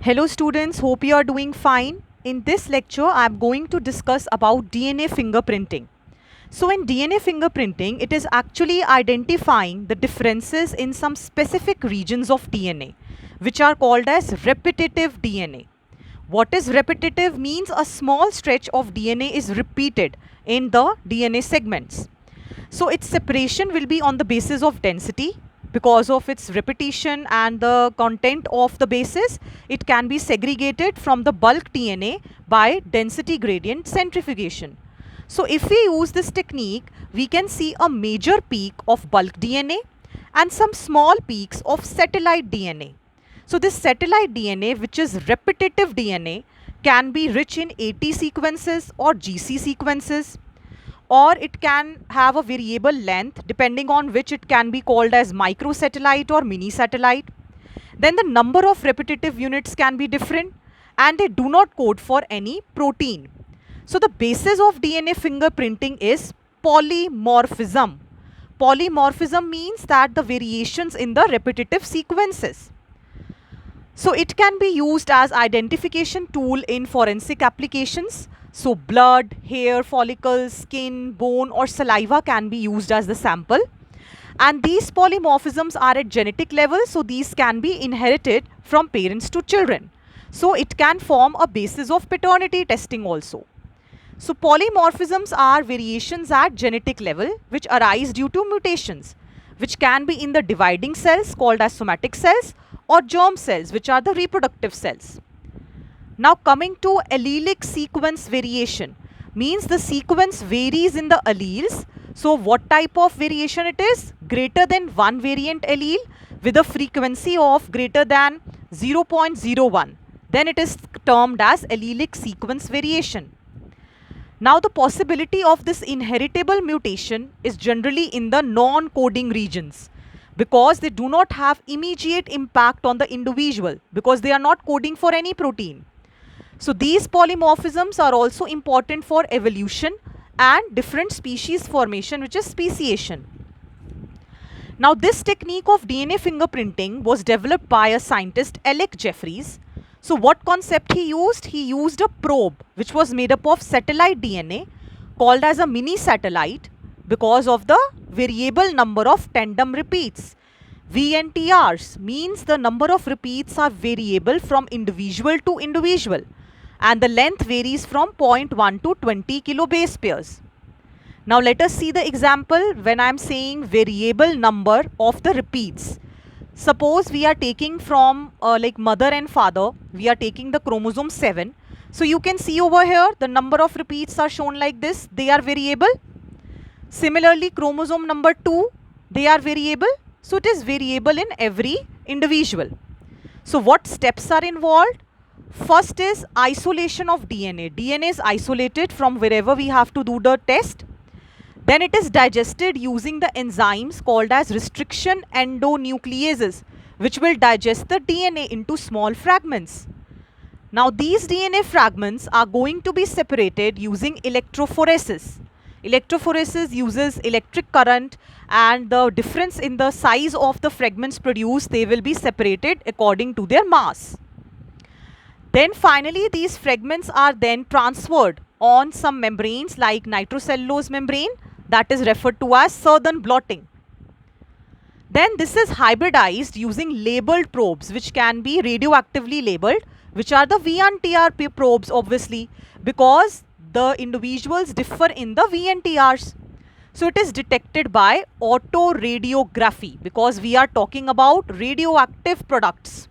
Hello students, hope you are doing fine. In this lecture, I am going to discuss about DNA fingerprinting. So in DNA fingerprinting, it is actually identifying the differences in some specific regions of DNA, which are called as repetitive DNA. What is repetitive means a small stretch of DNA is repeated in the DNA segments. So its separation will be on the basis of density. Because of its repetition and the content of the bases, it can be segregated from the bulk DNA by density gradient centrifugation. So if we use this technique, we can see a major peak of bulk DNA and some small peaks of satellite DNA. So this satellite DNA, which is repetitive DNA, can be rich in AT sequences or GC sequences, or it can have a variable length depending on which it can be called as microsatellite or mini satellite. Then the number of repetitive units can be different and they do not code for any protein. So the basis of DNA fingerprinting is polymorphism. Polymorphism means that the variations in the repetitive sequences. So it can be used as identification tool in forensic applications. So blood, hair follicles, skin, bone or saliva can be used as the sample. And these polymorphisms are at genetic level, so these can be inherited from parents to children. So it can form a basis of paternity testing also. So polymorphisms are variations at genetic level which arise due to mutations, which can be in the dividing cells called as somatic cells or germ cells, which are the reproductive cells. Now coming to allelic sequence variation, means the sequence varies in the alleles. So what type of variation it is? Greater than one variant allele with a frequency of greater than 0.01. Then it is termed as allelic sequence variation. Now the possibility of this inheritable mutation is generally in the non-coding regions, because they do not have immediate impact on the individual because they are not coding for any protein. So these polymorphisms are also important for evolution and different species formation, which is speciation. Now this technique of DNA fingerprinting was developed by a scientist, Alec Jeffreys. So what concept he used? He used a probe which was made up of satellite DNA called as a mini satellite because of the variable number of tandem repeats. VNTRs means the number of repeats are variable from individual to individual and the length varies from 0.1 to 20 kilobase pairs. Now let us see the example when I am saying variable number of the repeats. Suppose we are taking from like mother and father, we are taking the chromosome 7. So you can see over here the number of repeats are shown like this, they are variable. Similarly chromosome number 2, they are variable. So it is variable in every individual. So what steps are involved? First is isolation of DNA. DNA is isolated from wherever we have to do the test. Then it is digested using the enzymes called as restriction endonucleases, which will digest the DNA into small fragments. Now these DNA fragments are going to be separated using electrophoresis. Electrophoresis uses electric current, and the difference in the size of the fragments produced, they will be separated according to their mass. Then finally these fragments are then transferred on some membranes like nitrocellulose membrane, that is referred to as southern blotting. Then this is hybridized using labeled probes which can be radioactively labeled, which are the VNTR probes obviously, because the individuals differ in the VNTRs. So it is detected by autoradiography because we are talking about radioactive products.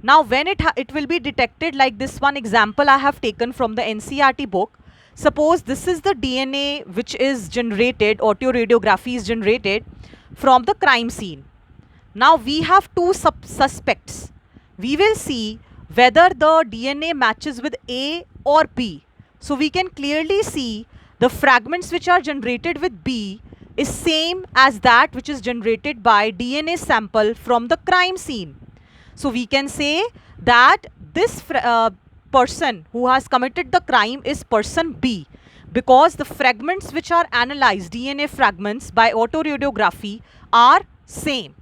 Now when it will be detected like this one example I have taken from the NCERT book. Suppose this is the DNA which is generated, autoradiography is generated from the crime scene. Now we have two suspects. We will see whether the DNA matches with A or B. So we can clearly see the fragments which are generated with B is same as that which is generated by DNA sample from the crime scene. So we can say that this person who has committed the crime is person B, because the fragments which are analyzed, DNA fragments by autoradiography, are same.